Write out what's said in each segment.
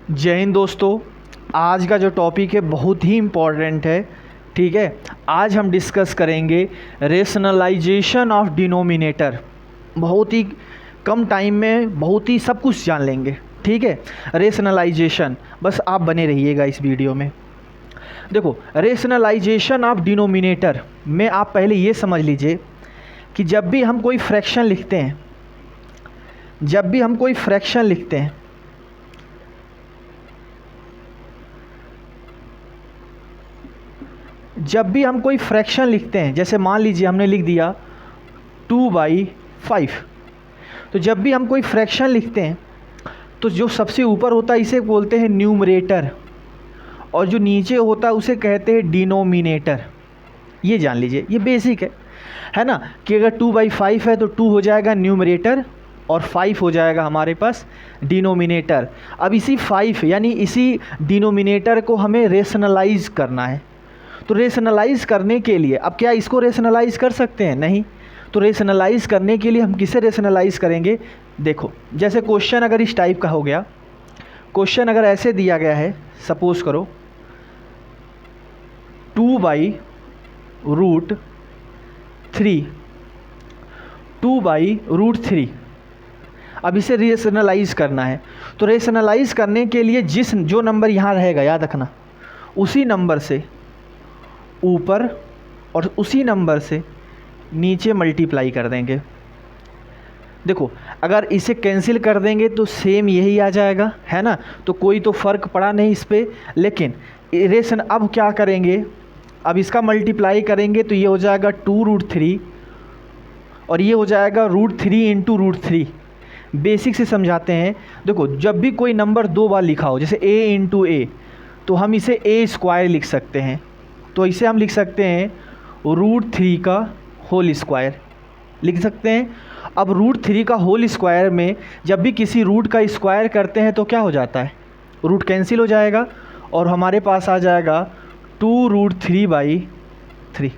जय हिंद दोस्तों। आज का जो टॉपिक है बहुत ही इम्पॉर्टेंट है। ठीक है, आज हम डिस्कस करेंगे रेशनलाइजेशन ऑफ डिनोमिनेटर। बहुत ही कम टाइम में बहुत ही सब कुछ जान लेंगे। ठीक है, रेशनलाइजेशन, बस आप बने रहिएगा इस वीडियो में। देखो, रेशनलाइजेशन ऑफ डिनोमिनेटर में आप पहले ये समझ लीजिए कि जब भी हम कोई फ्रैक्शन लिखते हैं जब भी हम कोई फ्रैक्शन लिखते हैं, जैसे मान लीजिए हमने लिख दिया 2/5। तो जब भी हम कोई फ्रैक्शन लिखते हैं तो जो सबसे ऊपर होता है इसे बोलते हैं न्यूमरेटर, और जो नीचे होता है उसे कहते हैं डिनोमिनेटर। ये जान लीजिए, ये बेसिक है ना, कि अगर 2/5 है तो 2 हो जाएगा न्यूमरेटर और 5 हो जाएगा हमारे पास डिनोमिनेटर। अब इसी 5 यानी इसी डिनोमिनेटर को हमें रेशनलाइज करना है। तो रेशनलाइज करने के लिए, अब क्या इसको रेशनलाइज कर सकते हैं? नहीं। तो रेशनलाइज करने के लिए हम किसे रेशनलाइज करेंगे? देखो, जैसे क्वेश्चन अगर इस टाइप का हो गया, क्वेश्चन अगर ऐसे दिया गया है, सपोज करो 2/√3 अब इसे रेशनलाइज करना है। तो रेशनलाइज करने के लिए जो नंबर यहाँ रहेगा, याद रखना, उसी नंबर से ऊपर और उसी नंबर से नीचे मल्टीप्लाई कर देंगे। देखो, अगर इसे कैंसिल कर देंगे तो सेम यही आ जाएगा, है ना, तो कोई तो फ़र्क पड़ा नहीं इस पर। लेकिन अब क्या करेंगे, अब इसका मल्टीप्लाई करेंगे तो ये हो जाएगा 2√3 और ये हो जाएगा √3 × √3। बेसिक से समझाते हैं। देखो, जब भी कोई नंबर दो बार लिखा हो, जैसे a × a, तो हम इसे a² लिख सकते हैं। तो इसे हम लिख सकते हैं √3 लिख सकते हैं। अब √3 में जब भी किसी रूट का स्क्वायर करते हैं तो क्या हो जाता है, रूट कैंसिल हो जाएगा और हमारे पास आ जाएगा 2√3/3।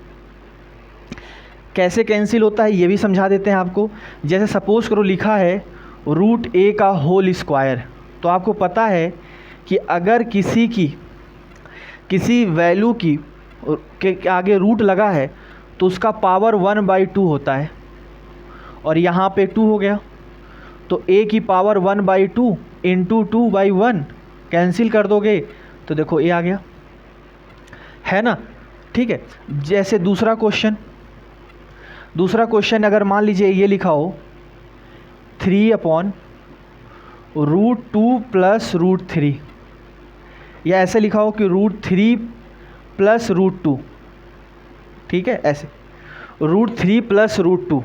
कैसे कैंसिल होता है ये भी समझा देते हैं आपको। जैसे सपोज़ करो लिखा है √a², तो आपको पता है कि अगर किसी वैल्यू के आगे रूट लगा है तो उसका पावर 1/2 होता है, और यहाँ पे 2 हो गया, तो a की पावर 1/2 × 2/1 कैंसिल कर दोगे तो देखो a आ गया, है ना। ठीक है, जैसे दूसरा क्वेश्चन अगर मान लीजिए ये लिखा हो 3/√2 + √3, या ऐसे लिखा हो कि √3 + √2। ठीक है, ऐसे √3 + √2।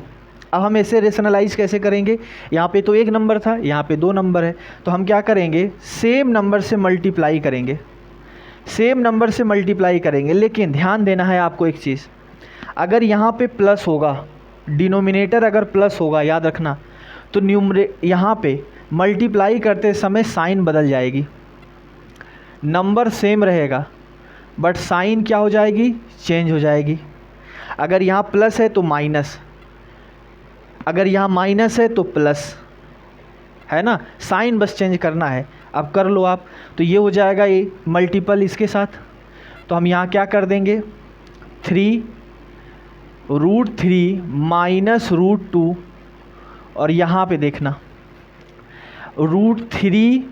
अब हम ऐसे रेशनलाइज कैसे करेंगे? यहाँ पे तो एक नंबर था, यहाँ पे दो नंबर है, तो हम क्या करेंगे, सेम नंबर से मल्टीप्लाई करेंगे। लेकिन ध्यान देना है आपको एक चीज़, अगर यहाँ पे प्लस होगा, डिनोमिनेटर अगर प्लस होगा, याद रखना, तो यहाँ पे मल्टीप्लाई करते समय साइन बदल जाएगी। नंबर सेम रहेगा बट साइन क्या हो जाएगी, चेंज हो जाएगी। अगर यहाँ प्लस है तो माइनस, अगर यहाँ माइनस है तो प्लस, है ना, साइन बस चेंज करना है। अब कर लो आप, तो ये हो जाएगा ये मल्टीपल इसके साथ। तो हम यहाँ क्या कर देंगे, 3√3 - √2, और यहाँ पे देखना √3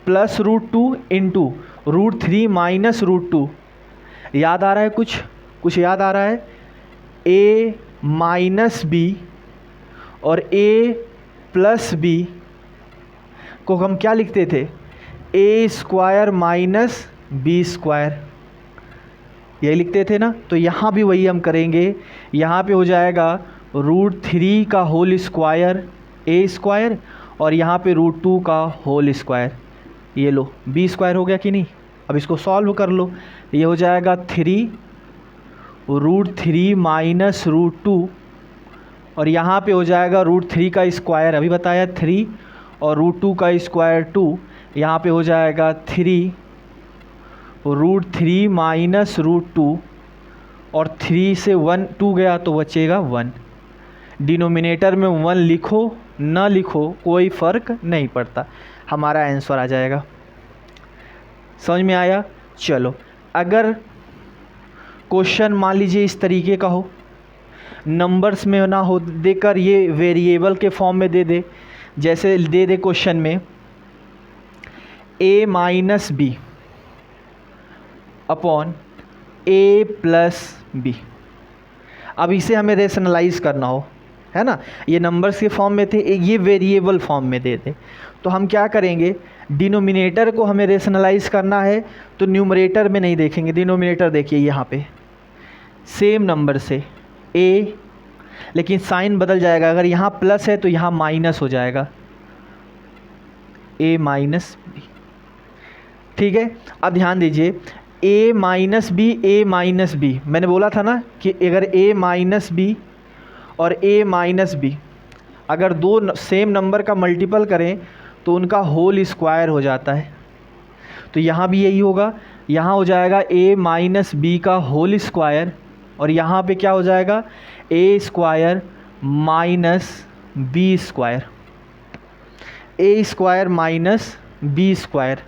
+ √2 × √3 - √2। याद आ रहा है कुछ याद आ रहा है? a - b और a + b को हम क्या लिखते थे, a² - b², यही लिखते थे ना। तो यहाँ भी वही हम करेंगे, यहाँ पे हो जाएगा √3 a², और यहाँ पे √2 ये लो b² हो गया कि नहीं। अब इसको सॉल्व कर लो, ये हो जाएगा 3√3 - √2, और यहाँ पे हो जाएगा √3 अभी बताया 3, और √2 2, यहाँ पे हो जाएगा 3√3 - √2, और 3 से 2 गया तो बचेगा 1। डिनोमिनेटर में 1 लिखो न लिखो कोई फ़र्क नहीं पड़ता, हमारा आंसर आ जाएगा। समझ में आया? चलो, अगर क्वेश्चन मान लीजिए इस तरीके का हो, नंबर्स में ना हो देकर ये वेरिएबल के फॉर्म में दे दे, जैसे दे दे क्वेश्चन में a minus B upon a plus B. अब इसे हमें रेशनलाइज करना हो, है ना, ये नंबर्स के फॉर्म में थे, ये वेरिएबल फॉर्म में दे दे, तो हम क्या करेंगे, डिनोमिनेटर को हमें रेशनलाइज करना है तो न्यूमरेटर में नहीं देखेंगे, डिनोमिनेटर देखिए यहाँ पे सेम नंबर से a, लेकिन साइन बदल जाएगा, अगर यहाँ प्लस है तो यहाँ माइनस हो जाएगा, a माइनस बी। ठीक है, अब ध्यान दीजिए a माइनस बी, मैंने बोला था ना कि अगर a माइनस बी और a माइनस बी अगर दो सेम नंबर का मल्टीपल करें तो उनका होल स्क्वायर हो जाता है, तो यहाँ भी यही होगा, यहाँ हो जाएगा a माइनस बी का होल स्क्वायर और यहाँ पे क्या हो जाएगा a square minus B square, a square minus B square.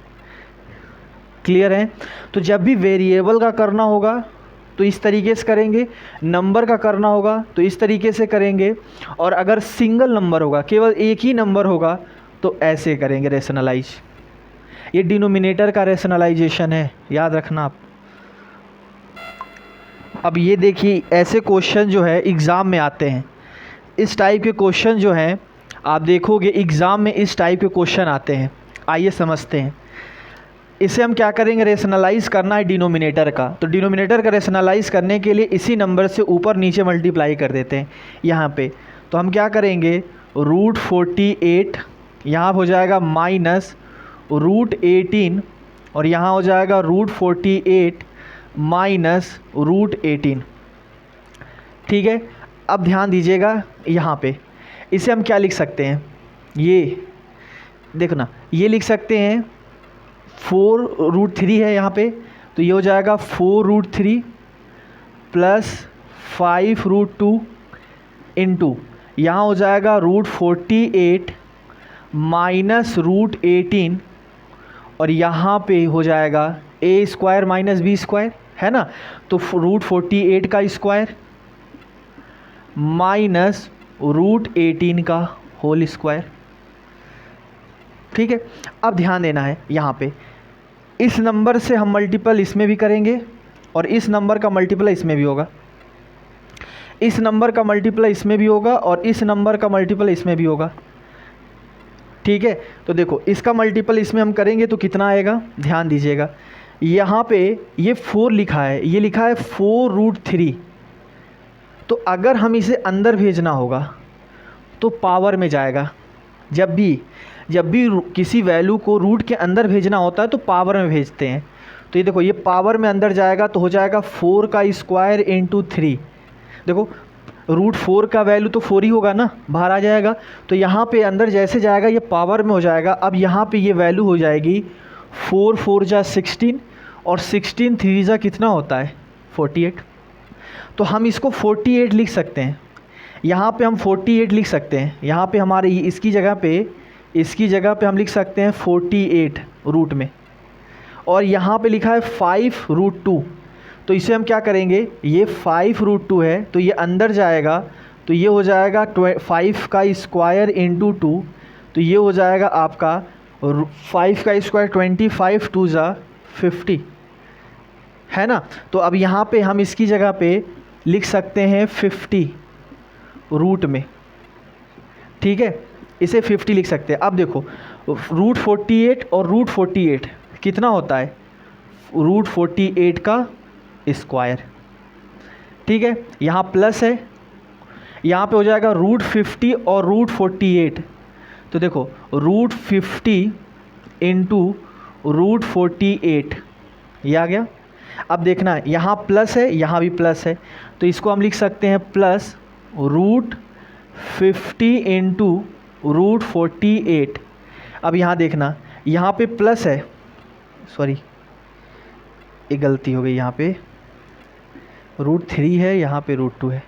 Clear है? तो जब भी वेरिएबल का करना होगा तो इस तरीके से करेंगे, नंबर का करना होगा तो इस तरीके से करेंगे, और अगर सिंगल नंबर होगा, केवल एक ही नंबर होगा, तो ऐसे करेंगे रेशनलाइज। ये डिनोमिनेटर का रेशनलाइजेशन है, याद रखना आप। अब ये देखिए, ऐसे क्वेश्चन जो है एग्ज़ाम में आते हैं, इस टाइप के क्वेश्चन जो हैं आप देखोगे एग्ज़ाम में इस टाइप के क्वेश्चन आते हैं। आइए समझते हैं, इसे हम क्या करेंगे, रेशनलाइज करना है डिनोमिनेटर का, तो डिनोमिनेटर का रेशनलाइज करने के लिए इसी नंबर से ऊपर नीचे मल्टीप्लाई कर देते हैं यहाँ पे, तो हम क्या करेंगे, रूट 48 यहाँ हो जाएगा माइनस रूट 18 और यहाँ हो जाएगा रूट 48 माइनस रूट 18। ठीक है, अब ध्यान दीजिएगा यहाँ पे, इसे हम क्या लिख सकते हैं, ये देखो ना, ये लिख सकते हैं 4√3 है यहाँ पे, तो ये हो जाएगा 4√3 प्लस 5√2 इंटू यहाँ हो जाएगा रूट 48 माइनस रूट 18 और यहाँ पे हो जाएगा a square minus B square, है ना, तो रूट 48 का स्क्वायर माइनस रूट 18 का होल स्क्वायर। ठीक है, अब ध्यान देना है यहाँ पे, इस नंबर से हम मल्टीपल इसमें भी करेंगे और इस नंबर का मल्टीपल इसमें भी होगा, इस नंबर का मल्टीपल इसमें भी होगा और इस नंबर का मल्टीपल इसमें भी होगा। ठीक है, तो देखो इसका मल्टीपल इसमें हम करेंगे तो कितना आएगा, ध्यान दीजिएगा, यहाँ पे ये 4 लिखा है, ये लिखा है 4√3, तो अगर हम इसे अंदर भेजना होगा तो पावर में जाएगा। जब भी किसी वैल्यू को रूट के अंदर भेजना होता है तो पावर में भेजते हैं, तो ये देखो ये पावर में अंदर जाएगा तो हो जाएगा 4 का स्क्वायर इंटू 3। देखो रूट 4 का वैल्यू तो 4 ही होगा ना, बाहर आ जाएगा, तो यहाँ पे अंदर जैसे जाएगा ये पावर में हो जाएगा। अब यहाँ पे ये वैल्यू हो जाएगी 4 4 जा 16 और 16 3 जा कितना होता है 48, तो हम इसको 48 लिख सकते हैं, यहाँ पे हम 48 लिख सकते हैं, यहाँ पे हमारे इसकी जगह पे हम लिख सकते हैं 48 रूट में, और यहाँ पे लिखा है 5√2, तो इसे हम क्या करेंगे, ये 5√2 है तो ये अंदर जाएगा तो ये हो जाएगा 5 का स्क्वायर इंटू 2, तो ये हो जाएगा आपका 5 का स्क्वायर 25 2 जा 50, है ना। तो अब यहाँ पे हम इसकी जगह पे लिख सकते हैं 50 रूट में, ठीक है, इसे 50 लिख सकते हैं। अब देखो रूट 48 और रूट 48 कितना होता है, रूट 48 का स्क्वायर, ठीक है, यहाँ प्लस है, यहाँ पे हो जाएगा रूट 50 और रूट 48, तो देखो रूट 50 इंटू रूट 48 ये आ गया। अब देखना है यहाँ प्लस है यहाँ भी प्लस है, तो इसको हम लिख सकते हैं प्लस रूट 50 इंटू रूट 48। अब यहाँ देखना यहाँ पे प्लस है, सॉरी एक गलती हो गई, यहाँ पे रूट 3 है यहाँ पे रूट 2 है,